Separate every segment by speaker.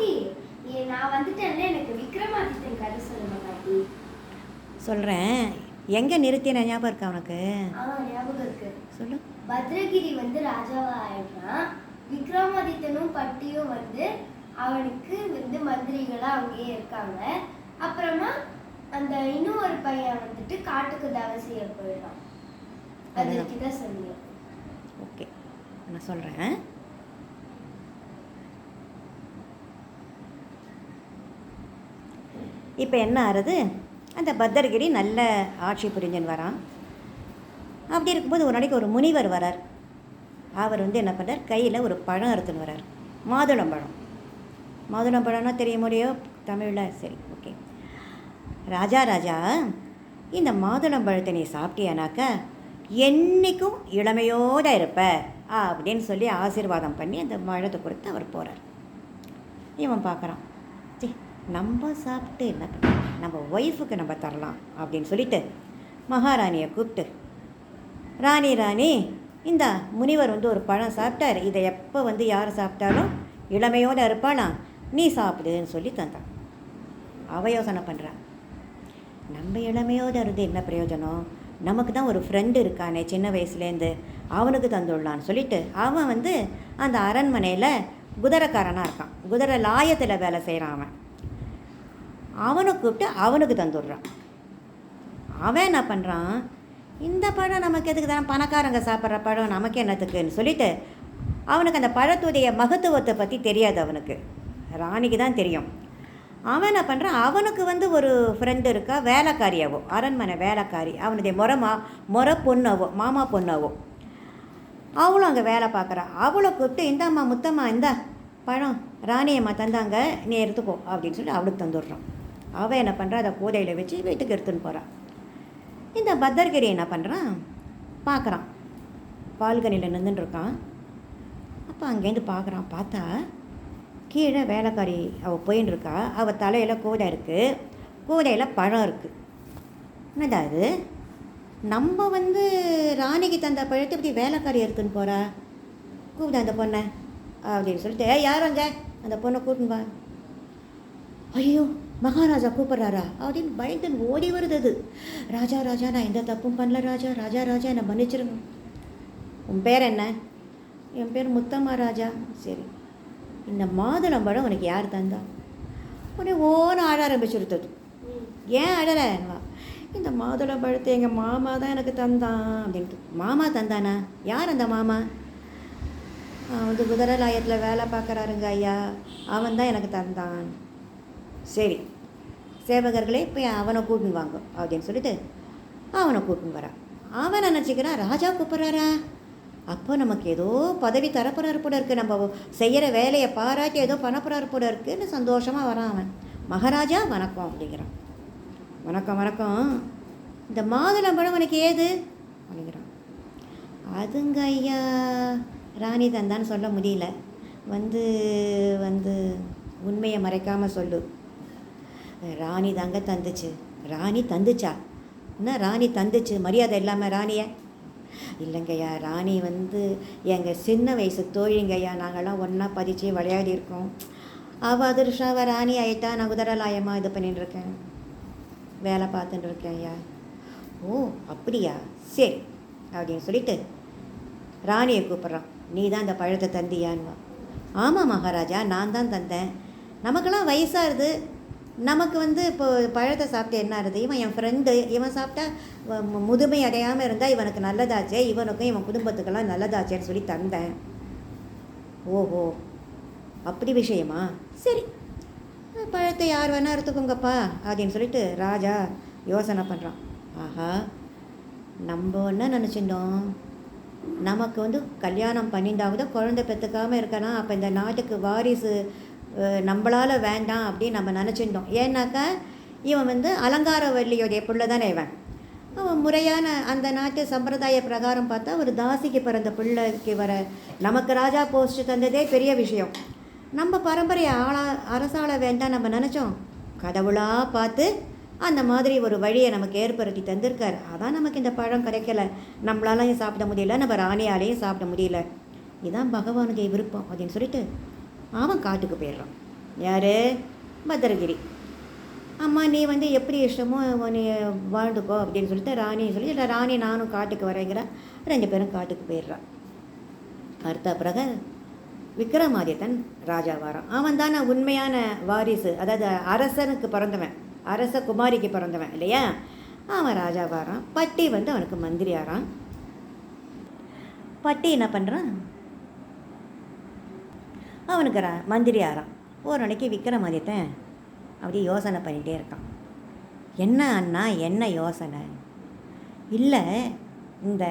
Speaker 1: பாட்டி, நான் வந்துட்டேன்ல, எனக்கு விக்ரமாதித்தன் கதை சொல்லுங்க பாட்டி.
Speaker 2: சொல்கிறேன். எங்கே நிறுத்தின ஞாபகம் இருக்கா உனக்கு?
Speaker 1: ஞாபகம் இருக்கு.
Speaker 2: சொல்லு.
Speaker 1: பத்ரகிரி ராஜாவா ஆயிடுறான். விக்ரமாதித்தனும் பட்டியும் அவனுக்கு மந்திரிகளா அங்கேயே இருக்காங்க. அப்புறமா அந்த இன்னும் ஒரு பையன் காட்டுக்கு தவ செய்ய போயிடுறான். அதுக்கு தான் சொன்னீங்க.
Speaker 2: ஓகே, நான் சொல்கிறேன். இப்போ என்ன ஆறுது, அந்த பத்ரகிரி நல்ல ஆட்சி புரிஞ்சன் வரான். அப்படி இருக்கும்போது ஒரு நாளைக்கு ஒரு முனிவர் வரார். அவர் என்ன பண்ணுறார், கையில் ஒரு பழம் அறுத்துன்னு வரார். மாதுளம்பழம். மாதுளம்பழம்னா தெரிய முடியும் தமிழில். சரி, ஓகே. ராஜா, இந்த மாதுளம்பழத்தை நீ சாப்பிட்டியானாக்கா என்றைக்கும் இளமையோடு இருப்ப அப்படின்னு சொல்லி ஆசீர்வாதம் பண்ணி அந்த பழத்தை கொடுத்து அவர் போகிறார். இவன் பார்க்குறான், நம்ம சாப்பிட்டு என்ன பண்ண, நம்ம ஒய்ஃபுக்கு நம்ம தரலாம் அப்படின்னு சொல்லிட்டு மகாராணியை கூப்பிட்டு, ராணி இந்த முனிவர் ஒரு பழம் சாப்பிட்டார், இதை எப்போ யார் சாப்பிட்டாலும் இளமையோடு இருப்பாளாம், நீ சாப்பிடுன்னு சொல்லி தந்தான். அவ யோசனை பண்ணுறான், நம்ம இளமையோடு இருந்து என்ன பிரயோஜனம், நமக்கு தான் ஒரு ஃப்ரெண்டு இருக்கானே சின்ன வயசுலேருந்து, அவனுக்கு தந்துடலான்னு சொல்லிட்டு அவன் அந்த அரண்மனையில் குதிரைக்காரனாக இருக்கான். குதிரை லாயத்தில் வேலை செய்கிறான். அவனை கூப்பிட்டு அவனுக்கு தந்துடுறான். அவன் என்ன பண்ணுறான், இந்த பழம் நமக்கு எதுக்கு தான், பணக்காரங்க சாப்பிட்ற பழம் நமக்கு என்னத்துக்குன்னு சொல்லிட்டு அவனுக்கு அந்த பழத்துடைய மகத்துவத்தை பற்றி தெரியாது. அவனுக்கு ராணிக்கு தான் தெரியும். அவன் என்ன பண்ணுறான், அவனுக்கு ஒரு ஃப்ரெண்டு இருக்கா, வேலைக்காரியாவோ, அரண்மனை வேலைக்காரி, அவனுடைய முறை பொண்ணாவோ, மாமா பொண்ணாவோ, அவளும் அங்கே வேலை பார்க்குறா. அவளை கூப்பிட்டு, இந்தாம்மா முத்தம்மா, இந்தா பழம் ராணியம்மா தந்தாங்க, நீ எடுத்துக்கோ அப்படின்னு சொல்லி அவளுக்கு தந்துடுறான். அவன் என்ன பண்ணுறா, அதை கூடையில் வச்சு வீட்டுக்கு எடுத்துன்னு போகிறான். இந்த பத்ரகிரி என்ன பண்ணுறான், பார்க்குறான், பால்கனியில் நின்றுட்டுருக்கான். அப்போ அங்கேருந்து பார்க்குறான். பார்த்தா கீழே வேலைக்காரி அவள் போயின்னு இருக்கா. அவள் தலையில் கூடை இருக்குது, கூடையில் பழம் இருக்குது. என்னடா அது, நம்ம ராணிக்கு தந்த பழத்தை இப்படி வேலைக்காரி எடுத்துன்னு போகிறா, கூப்பிட அந்த பொண்ணை அப்படின்னு சொல்லிட்டு, யாரும் அங்கே அந்த பொண்ணை கூட்டின்னு வா. ஐயோ, மகாராஜா கூப்பிட்றாரா அப்படின்னு பயந்துன்னு ஓடி வருது அது. ராஜா நான் எந்த தப்பும் பண்ணல ராஜா என்னை மன்னிச்சிருங்க. உன் பேர் என்ன? என் பேர் முத்தம்மா ராஜா. சரி, இந்த மாதுளம்பழம் உனக்கு யார் தந்தா? உடனே ஓன ஆட ஆரம்பிச்சுருத்தது. ஏன் அழறா? இந்த மாதுளம்பழத்தை எங்கள் மாமா தான் எனக்கு தந்தான் அப்படின்ட்டு. மாமா தந்தானா? யார் அந்த மாமா? குதிரை லாயத்தில் வேலை பார்க்குறாருங்க ஐயா, அவன் தான் எனக்கு தந்தான். சரி, சேவகர்களே போய் அவனை கூட்டின்னு வாங்க அப்படின்னு சொல்லிட்டு அவனை கூட்டின்னு வரான். அவன் நினச்சிக்கிறான், ராஜா கூப்பிட்றாரா, அப்போ நமக்கு ஏதோ பதவி தரப்புறாரு போல இருக்குது, நம்ம செய்கிற வேலையை பாராட்டி ஏதோ பண்ணப்புறாரு போல இருக்குன்னு சந்தோஷமாக வரான் அவன். மகாராஜா வணக்கம் அப்படிங்கிறான். வணக்கம், இந்த மாதுளம்பழம் உனக்கு ஏது அப்படிங்கிறான். அதுங்க ஐயா, ராணி தந்தான்னு சொல்ல முடியல, உண்மையை மறைக்காமல் சொல்லு. ராணி தாங்க தந்துச்சு. ராணி தந்துச்சா? என்ன ராணி தந்துச்சு, மரியாதை இல்லாமல் ராணியை? இல்லைங்கய்யா, ராணி எங்கள் சின்ன வயசு தோழிங்கய்யா, நாங்கள்லாம் ஒன்றா பதிச்சு விளையாடி இருக்கோம். அவள் அதிர்ஷ்டம் அவள் ராணி ஆகிட்டா, நான் குதிரலாயமாக இது பண்ணிட்டுருக்கேன், வேலை பார்த்துட்டு இருக்கேன் ஐயா. ஓ அப்படியா, சரி அப்படின்னு சொல்லிட்டு ராணியை கூப்பிட்றான். நீ தான் இந்த பழத்தை தந்தியான்வா. ஆமாம் மகாராஜா, நான் தான் தந்தேன். நமக்கெல்லாம் வயசாகுது, நமக்கு இப்போ பழத்தை சாப்பிட்டு என்ன ஆகுது, இவன் என் ஃப்ரெண்டு, இவன் சாப்பிட்டா முதுமை அடையாமல் இருந்தால் இவனுக்கு நல்லதாச்சே, இவனுக்கும் இவன் குடும்பத்துக்கெல்லாம் நல்லதாச்சேன்னு சொல்லி தந்தேன். ஓஹோ அப்படி விஷயமா, சரி பழத்தை யார் வேணா எடுத்துக்கோங்கப்பா அப்படின்னு சொல்லிட்டு ராஜா யோசனை பண்ணுறான். ஆஹா, நம்ம என்ன நினச்சிட்டோம், நமக்கு கல்யாணம் பண்ணிட்டாவது குழந்தை பெற்றுக்காமல் இருக்கலாம், அப்போ இந்த நாட்டுக்கு வாரிசு நம்மளால் வேண்டாம் அப்படின்னு நம்ம நினச்சிட்டோம். ஏன்னாக்கா இவன் அலங்காரவல்லியோடைய பிள்ளை தானே இவன். அவன் முறையான அந்த நாட்டு சம்பிரதாய பிரகாரம் பார்த்தா ஒரு தாசிக்கு பிறந்த பிள்ளைக்கு வர நமக்கு ராஜா போஸ்ட் தந்ததே பெரிய விஷயம். நம்ம பரம்பரையை அரசாள வேண்டாம் நம்ம நினச்சோம். கடவுளாக பார்த்து அந்த மாதிரி ஒரு வழியை நமக்கு ஏற்படுத்தி தந்திருக்கார். அதான் நமக்கு இந்த பழம் கிடைக்கல, நம்மளாலையும் சாப்பிட முடியல, நம்ம ராணியாலையும் சாப்பிட முடியல, இதுதான் பகவானுடைய விருப்பம் அப்படின்னு சொல்லிட்டு அவன் காட்டுக்கு போயிடுறான். யார்? பத்திரகிரி. அம்மா நீ வந்து எப்படி இஷ்டமோ நீ வாழ்ந்துக்கோ அப்படின்னு சொல்லிட்டு ராணியை சொல்லி, இல்லை ராணி நானும் காட்டுக்கு வரேங்கிற. 2 பேரும் காட்டுக்கு போயிடுறான். அடுத்த பிறகு விக்ரமாதித்தன் ராஜா வாரான். அவன் தானே உண்மையான வாரிசு, அதாவது அரசனுக்கு பிறந்தவன், அரச குமாரிக்கு பிறந்தவன் இல்லையா? அவன் ராஜா வாரான். பட்டி வந்து அவனுக்கு மந்திரி ஆறான். பட்டி என்ன பண்ணுறான்? அவனுக்கு மந்திரி ஆறான். ஒரு நாளைக்கு விக்ரமாதித்தன் அப்படி யோசனை பண்ணிகிட்டே இருக்கான். என்ன அண்ணா, என்ன யோசனை? இல்லை, இந்த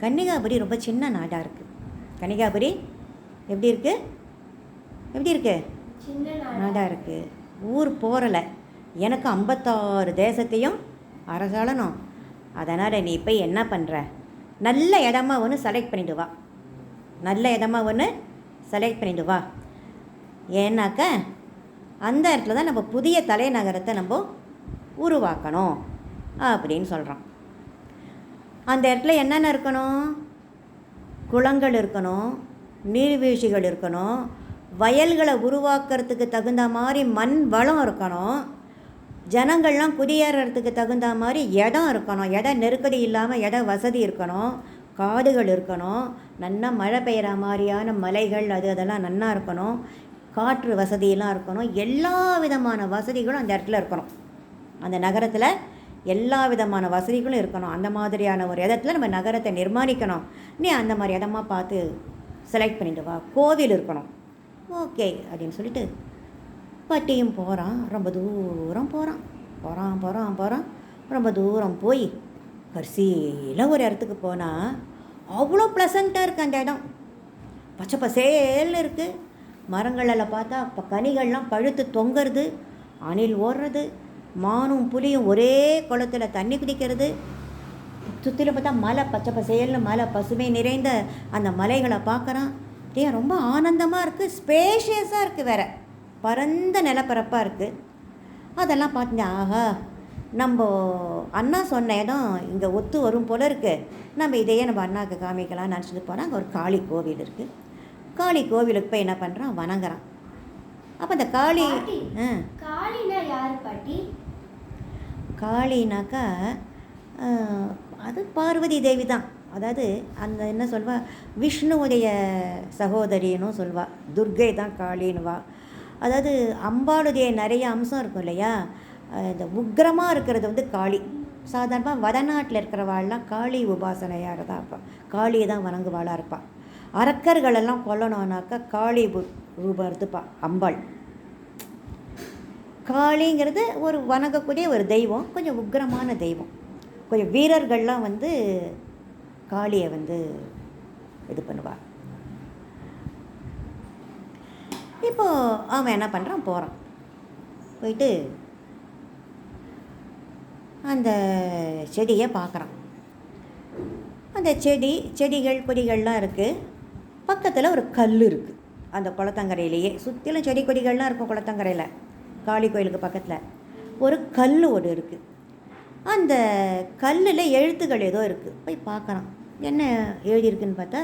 Speaker 2: கன்னிகாபுரி ரொம்ப சின்ன நாடாக இருக்குது. கன்னிகாபுரி எப்படி இருக்குது? எப்படி இருக்கு?
Speaker 1: சின்ன
Speaker 2: நாடாக இருக்குது. ஊர் போகிறலை. எனக்கு 56 தேசத்தையும் அரசாளணும். அதனால் நீ போய் என்ன பண்ணுற, நல்ல இடமா ஒன்று செலக்ட் பண்ணிட்டு வா. நல்ல இடமா ஒன்று செலக்ட் பண்ணிட்டு வா. ஏன்னாக்க அந்த இடத்துல தான் நம்ம புதிய தலைநகரத்தை நம்ம உருவாக்கணும் அப்படின்னு சொல்கிறோம். அந்த இடத்துல என்னென்ன இருக்கணும்? குளங்கள் இருக்கணும், நீர்வீழ்ச்சிகள் இருக்கணும், வயல்களை உருவாக்குறதுக்கு தகுந்த மாதிரி மண் வளம் இருக்கணும், ஜனங்கள்லாம் குடியேறதுக்கு தகுந்த மாதிரி இடம் இருக்கணும், இட நெருக்கடி இல்லாமல் இட வசதி இருக்கணும், காடுகள் இருக்கணும், நல்லா மழை பெய்கிற மாதிரியான மலைகள் அதெல்லாம் நன்னா இருக்கணும், காற்று வசதியெல்லாம் இருக்கணும். எல்லா விதமான வசதிகளும் அந்த இடத்துல இருக்கணும். அந்த நகரத்தில் எல்லா விதமான வசதிகளும் இருக்கணும். அந்த மாதிரியான ஒரு இடத்துல நம்ம நகரத்தை நிர்மாணிக்கணும். நீ அந்த மாதிரி இடமா பார்த்து செலக்ட் பண்ணிட்டு வா. கோவில் இருக்கணும். ஓகே அப்படின்னு சொல்லிட்டு பட்டியும் போகிறான். ரொம்ப தூரம் போகிறான். ரொம்ப தூரம் போய் கடைசியில் ஒரு இடத்துக்கு போனால் அவ்வளோ ப்ளசண்ட்டாக இருக்குது அந்த இடம். பச்சை பசேல்னு இருக்குது. மரங்களெல்லாம் பார்த்தா இப்போ கனிகள்லாம் பழுத்து தொங்குறது, அணில் ஓடுறது, மானும் புலியும் ஒரே குளத்தில் தண்ணி குடிக்கிறது. சுற்றிலும் பார்த்தா மலை, பச்சை பசேல்னு மலை, பசுமை நிறைந்த அந்த மலைகளை பார்க்குறான். ஏன் ரொம்ப ஆனந்தமாக இருக்குது, ஸ்பேஷியஸாக இருக்குது, வேறு பரந்த நிலப்பரப்பாக இருக்குது. அதெல்லாம் பார்த்தீங்க, ஆஹா நம்ம அண்ணா சொன்ன இடம் இங்கே ஒத்து வரும் போல இருக்குது, நம்ம இதையே நம்ம அண்ணாவுக்கு காமிக்கலாம்னு நினச்சிட்டு போனால் அங்கே ஒரு காளி கோவில் இருக்குது. காளி கோவிலுக்கு போய் என்ன பண்ணுறான்? வணங்குறான். அப்போ அந்த காளி
Speaker 1: காளினா யார் பாட்டி?
Speaker 2: காளினாக்கா அது பார்வதி தேவி தான். அதாவது அந்த என்ன சொல்வா, விஷ்ணுவுடைய சகோதரின்னு சொல்வா. துர்கை தான் காளின்னுவா. அதாவது அம்பாளுடைய நிறைய அம்சம் இருக்கும் இல்லையா? இந்த உக்ரமாக இருக்கிறது வந்து காளி. சாதாரணமாக வடநாட்டில் இருக்கிறவாள்லாம் காளி உபாசனையாக தான் இருப்பாள், காளியை தான் வணங்குவாளாக இருப்பாள். அரக்கர்களெல்லாம் கொல்லணுன்னாக்கா காளி ரூபம் எடுத்துப்பா அம்பாள். காளிங்கிறது ஒரு வணங்கக்கூடிய ஒரு தெய்வம், கொஞ்சம் உக்ரமான தெய்வம். கொஞ்சம் வீரர்கள்லாம் வந்து காளியை வந்து இது பண்ணுவாள். இப்போது அவன் என்ன பண்ணுறான்? போயிட்டு அந்த செடியை பார்க்குறான். அந்த செடிகள் கொடிகள்லாம் இருக்குது. பக்கத்தில் ஒரு கல் இருக்குது. அந்த குளத்தங்கரையிலேயே சுற்றிலும் செடி கொடிகள்லாம் இருக்கும். குளத்தங்கரையில் காளி கோயிலுக்கு பக்கத்தில் ஒரு கல் ஒன்று இருக்குது. அந்த கல்லில் எழுத்துக்கள் ஏதோ இருக்குது. போய் பார்க்குறான், என்ன எழுதியிருக்குன்னு பார்த்தா,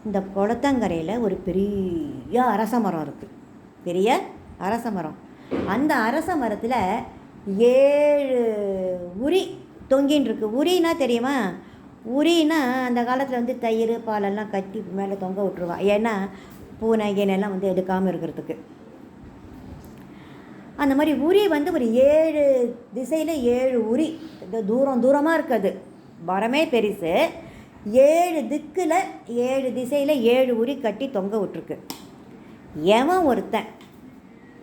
Speaker 2: இந்த குளத்தங்கரையில் ஒரு பெரிய அரச மரம் இருக்குது. பெரிய அரச மரம். அந்த அரச மரத்தில் 7 உரி தொங்கின்னு இருக்குது. உரினா தெரியுமா? உரினா அந்த காலத்தில் வந்து தயிர் பாலெல்லாம் கட்டி மேலே தொங்க விட்டுருவா. ஏன்னா பூனை கீனையெல்லாம் வந்து எடுக்காமல் இருக்கிறதுக்கு. அந்த மாதிரி உரி வந்து ஒரு 7 திசையில் 7 உரி, தூரமாக இருக்குது. மரமே பெருசு. 7 திக்கில் 7 திசையில் 7 உரி கட்டி தொங்க விட்டுருக்கு. எவன் ஒருத்தன்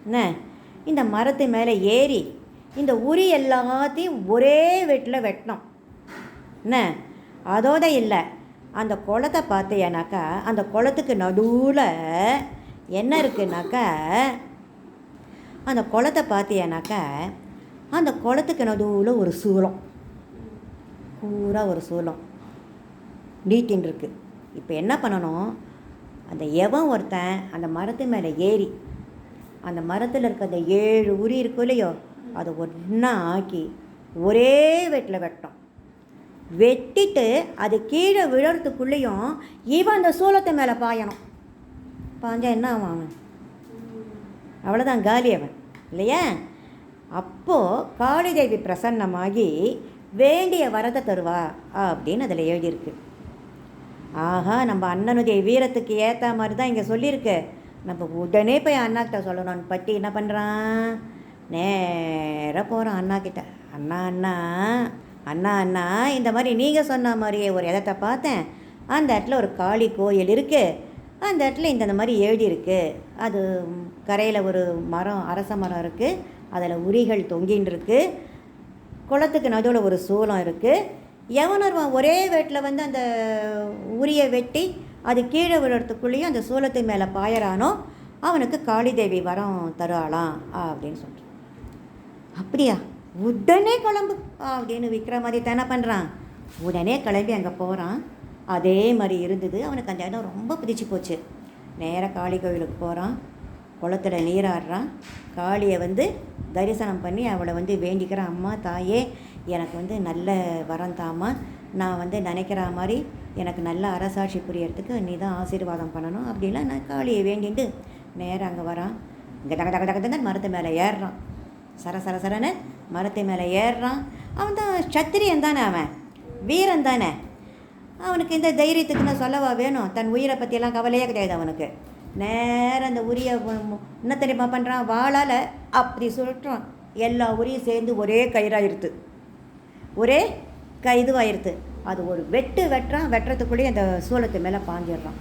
Speaker 2: என்ன இந்த மரத்து மேலே ஏறி இந்த உரி எல்லாத்தையும் ஒரே வெட்டில் வெட்டினோம் என்ன, அதோட இல்லை, அந்த குளத்தை பார்த்தேனாக்கா அந்த குளத்துக்கு நடுவில் என்ன இருக்குனாக்கா, அந்த குளத்தை பார்த்தேனாக்கா அந்த குளத்துக்கு நடுவில் ஒரு சூலம், பூரா ஒரு சூலம் நீட்டின்னு இருக்குது. இப்போ என்ன பண்ணணும்? அந்த எவன் ஒருத்தன் அந்த மரத்து மேலே ஏறி அந்த மரத்தில் இருக்க அந்த 7 உரி இருக்கும் இல்லையோ, அதை ஒன்றா ஆக்கி ஒரே வெட்டில் வெட்டோம். வெட்டிட்டு அது கீழே விழறதுக்குள்ளேயும் இவன் அந்த சூலத்தை மேலே பாயணும். பாஞ்சா என்ன ஆவான்? அவ்வளோதான் காலி அவன் இல்லையா. அப்போது காளிதேவி பிரசன்னமாகி வேண்டிய வரத்தை தருவா அப்படின்னு அதில் எழுதியிருக்கு. ஆஹா, நம்ம அண்ணனுடைய வீரத்துக்கு ஏற்ற மாதிரி தான் இங்கே சொல்லியிருக்கு. நம்ம உடனே போய் அண்ணாக்கிட்ட சொல்லணும்னு பற்றி என்ன பண்ணுறான், நேராக போகிறான் அண்ணாக்கிட்ட. அண்ணா அண்ணா அண்ணா அண்ணா இந்த மாதிரி நீங்கள் சொன்ன மாதிரியே ஒரு இடத்த பார்த்தேன். அந்த இடத்துல ஒரு காளி கோயில் இருக்குது. அந்த இடத்துல இந்த மாதிரி எழுதியிருக்கு. அது கரையில் ஒரு மரம், அரச மரம் இருக்குது. அதில் உரிகள் தொங்கின்னு இருக்குது. குளத்துக்கு நடுவில் ஒரு சூலம் இருக்குது. எவனருவான் ஒரே வேட்டில் வந்து அந்த உரியை வெட்டி அது கீழே விழுறதுக்குள்ளேயும் அந்த சூலத்து மேலே பாயறானோ அவனுக்கு காளிதேவி வரம் தருவாளாம் அப்படின்னு சொல்கிறான். அப்படியா, உடனே கிளம்பு அப்படின்னு விக்ரமாதித்தன் என்ன பண்ணுறான், உடனே கிளம்பி அங்கே போகிறான். அதே மாதிரி இருந்தது. அவனுக்கு அந்த இடம் ரொம்ப பிடிச்சி போச்சு. நேராக காளி கோவிலுக்கு போகிறான். குளத்தில் நீராடுறான். காளியை வந்து தரிசனம் பண்ணி அவளை வந்து வேண்டிக்கிறான். அம்மா தாயே, எனக்கு வந்து நல்ல வரம் தாம்மா. நான் வந்து நினைக்கிற மாதிரி எனக்கு நல்ல அரசாட்சி புரியறதுக்கு நீ தான் ஆசீர்வாதம் பண்ணணும் அப்படிலாம் நான் காளியை வேண்டிட்டு நேராக அங்கே வரான். இங்கே தக தக தகதான் மரத்து மேலே ஏறுறான். சரசரன்னு மரத்து மேலே ஏறுறான். அவன் தான் சத்திரியன் தானே, அவன் வீரன் தானே. அவனுக்கு இந்த தைரியத்துக்குன்னு சொல்லவா வேணும், தன் உயிரை பற்றியெல்லாம் கவலையே கிடையாது அவனுக்கு. நேரம் அந்த உரியை என்ன தெரியுமா பண்ணுறான், வாளால் அப்படி சுழற்றான். எல்லா உரியும் சேர்ந்து ஒரே கயிறாயிருத்து, ஒரே இதுவாயிருத்து. அது ஒரு வெட்டுறான். வெட்டுறதுக்குள்ளேயே அந்த சூளத்து மேலே பாஞ்சிடுறான்.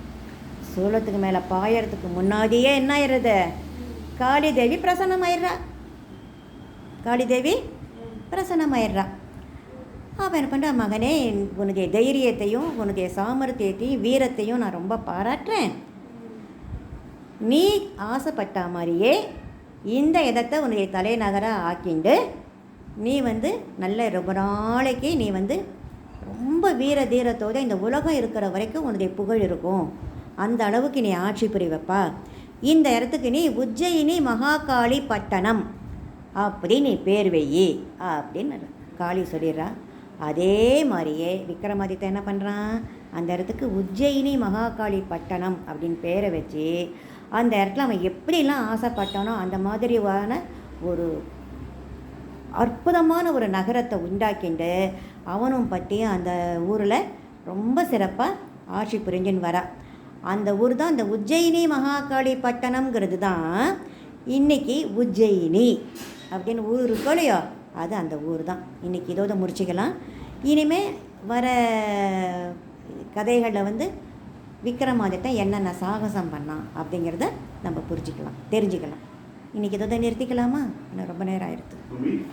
Speaker 2: சூளத்துக்கு மேலே பாயறதுக்கு முன்னாடியே என்ன ஆயிடுறது, காளிதேவி பிரசன்னமாயிடுறா. காளிதேவி பிரசன்னமாயிடுறா. அவன் என்ன பண்ணுறான், மகனே உன்னுடைய தைரியத்தையும் உன்னுடைய சாமர்த்தியத்தையும் வீரத்தையும் நான் ரொம்ப பாராட்டுறேன். நீ ஆசைப்பட்ட மாதிரியே இந்த இடத்தை உன்னுடைய தலைநகராக ஆக்கிண்டு நீ வந்து நல்ல ரொம்ப நாளைக்கு நீ வந்து ரொம்ப வீர தீரத்தோடு இந்த உலகம் இருக்கிற வரைக்கும் உன்னுடைய புகழ் இருக்கும். அந்த அளவுக்கு நீ ஆட்சி புரிவப்பா. இந்த இடத்துக்கு நீ உஜ்ஜயினி மகாகாளி பட்டணம் அப்படி நீ பேர் வெயி அப்படின்னு காளி சொல்லிடுறா. அதே மாதிரியே விக்ரமாதித்தன் என்ன பண்ணுறான், அந்த இடத்துக்கு உஜ்ஜயினி மகாகாளி பட்டணம் அப்படின்னு பேரை வச்சு அந்த இடத்துல அவன் எப்படிலாம் ஆசைப்பட்டானோ அந்த மாதிரியான ஒரு அற்புதமான ஒரு நகரத்தை உண்டாக்கிண்டு அவனும் பற்றி அந்த ஊரில் ரொம்ப சிறப்பாக ஆட்சி புரிஞ்சுன்னு வரா. அந்த ஊர் தான் அந்த உஜ்ஜயினி மகாகாளி பட்டணம்ங்கிறது தான் இன்றைக்கி உஜ்ஜயினி அப்படின்னு ஊர் இருக்கோ இல்லையோ, அது அந்த ஊர் தான். இன்றைக்கி இதோட முடிச்சுக்கலாம். இனிமேல் வர கதைகளில் வந்து விக்ரமாதித்தன் என்னென்ன சாகசம் பண்ணான் அப்படிங்கிறத நம்ம தெரிஞ்சுக்கலாம். இன்றைக்கி இதோட நிறுத்திக்கலாமா? இன்னும் ரொம்ப நேரம் ஆயிடுது.